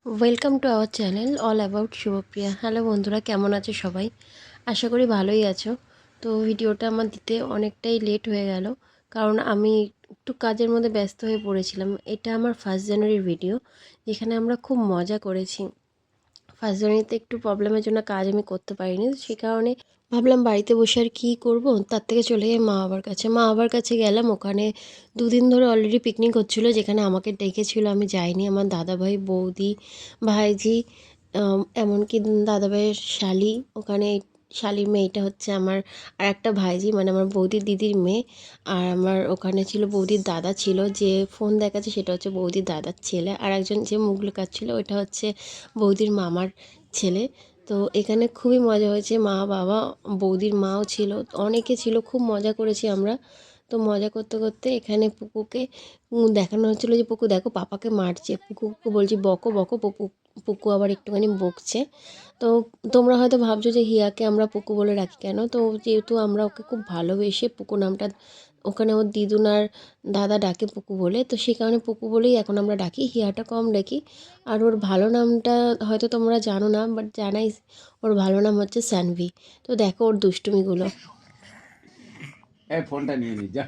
Welcome to our channel all about Shubhapriya. Hello বন্ধুরা, কেমন আছো সবাই? আশা করি ভালোই আছো। তো ভিডিওটা আমার দিতে অনেকটাই লেট হয়ে গেল, কারণ আমি একটু কাজের মধ্যে ব্যস্ত হয়ে পড়েছিলাম। এটা আমার 1 জানুয়ারির ভিডিও, যেখানে আমরা খুব মজা করেছি। 1 জানুয়ারিতে একটু প্রবলেমের জন্য কাজ আমি করতে পারিনি, সেই কারণে ভাবলাম বাড়িতে বসে আর কী করব, তার থেকে চলে যাই মা বাবার কাছে। মা বাবার কাছে গেলাম, ওখানে 2 দিন ধরে অলরেডি পিকনিক হচ্ছিলো, যেখানে আমাকে ডেকেছিল, আমি যাইনি। আমার দাদাভাই, বৌদি, ভাইঝি, এমনকি দাদাভাইয়ের শালি, ওখানে শালির মেয়েটা হচ্ছে আমার আর একটা ভাইঝি, মানে আমার বৌদির দিদির মেয়ে। আর আমার ওখানে ছিল বৌদির দাদা ছিল, যে ফোন দেখাচ্ছে সেটা হচ্ছে বৌদির দাদার ছেলে, আর একজন যে মুখ লুকাচ্ছিল ওটা হচ্ছে বৌদির মামার ছেলে। তো এখানে খুবই মজা হয়েছে, মা বাবা, বৌদির মাও ছিল, অনেকে ছিল, খুব মজা করেছি আমরা। তো মজা করতে করতে এখানে পুকুকে দেখানো হচ্ছিলো যে পুকু দেখো পাপাকে মারছে। পুকুকে বলছি বকো বকো, পুকু আবার একটুখানি বকছে। তো তোমরা হয়তো ভাবছো যে হিয়াকে আমরা পুকু বলে রাখি কেন। তো যেহেতু আমরা ওকে খুব ভালোবেসে পুকু নামটা, ওখানে ওর দিদুন আর দাদা ডাকে পুকু বলে, তো সেই কারণে পুকু বলেই এখন আমরা ডাকি, হিয়াটা কম ডাকি। আর ওর ভালো নামটা হয়তো তোমরা জানো না, বাট জানাই, ওর ভালো নাম হচ্ছে সানভি। তো দেখো ওর দুষ্টুমিগুলো। এই ফোনটা নিয়ে নি যা।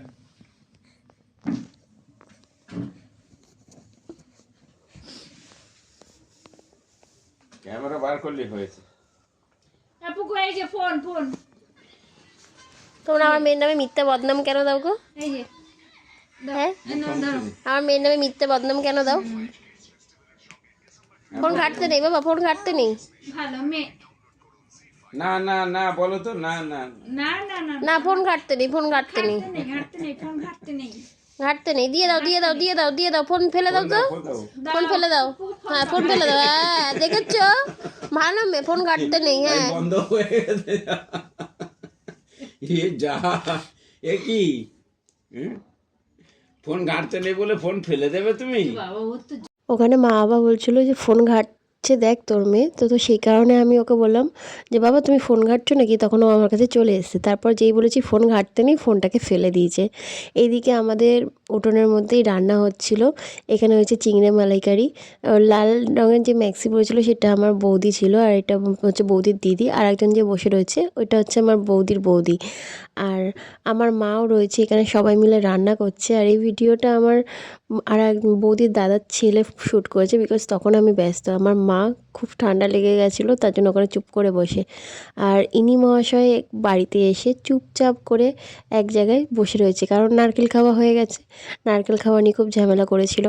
ক্যামেরা বার করলে হয়েছে। আপুকো এই যে ফোন ফোন তোমরা আমার মেয়ের নামে মিথ্যা বদনাম কেন দাও গো? এই যে হ্যাঁ, ধরো আমার মেয়ের নামে মিথ্যা বদনাম কেন দাও? ফোন ঘাটতে নেই বাবা, ফোন ঘাটতে নেই। ভালো মেয়ে। না না না বলো তো, না না না না না না, ফোন ঘাটতে নেই, ফোন ঘাটতে নেই, ঘাটতে নেই ফোন ঘাটতে নেই। ঘাটতে নেই। দিয়ে দাও, দিয়ে দাও, দিয়ে দাও, দিয়ে দাও, ফোন ফেলে দাও তো, ফোন দাও। ফোন ফেলে দাও। হ্যাঁ, ফোন ফেলে দাও। হ্যাঁ, দেখেছো, ভালো মেয়ে, ফোন ঘাটতে নেই। এই হ্যাঁ, বন্ধ হয়ে গেছে। এ যা, এ কি ফোন ঘাটতে নেই বলে ফোন ফেলে দেবে তুমি? বাবা ও তো ওখানে মা বাবা বলছিল যে ফোন ঘাটছে দেখ তোর মেয়ে। তো সেই কারণে আমি ওকে বললাম যে বাবা তুমি ফোন ঘাটছো নাকি, তখন ও আমার কাছে চলে এসেছে। তারপর যেই বলেছি ফোন ঘাটতে নেই, ফোনটাকে ফেলে দিয়েছে। এইদিকে আমাদের উঠোনের মধ্যেই রান্না হচ্ছিল। এখানে হয়েছে চিংড়ি মালাইকারি। লাল রঙের যে ম্যাক্সি পরেছিল সেটা আমার বৌদি ছিল, আর এটা হচ্ছে বৌদির দিদি। আর একজন যে বসে রয়েছে ওইটা হচ্ছে আমার বৌদির বৌদি। আর আমার মাও রয়েছে এখানে, সবাই মিলে রান্না করছে। আর এই ভিডিওটা আমার আর এক বৌদির দাদার ছেলে শ্যুট করেছে, বিকজ তখন আমি ব্যস্ত। আমার মা খুব ঠান্ডা লেগে গেছিলো, তার জন্য ওখানে চুপ করে বসে। আর ইনি মহাশয় বাড়িতে এসে চুপচাপ করে এক জায়গায় বসে রয়েছে, কারণ নারকেল খাওয়া হয়ে গেছে। নারকেল খাওয়া নিয়ে খুব ঝামেলা করেছিল।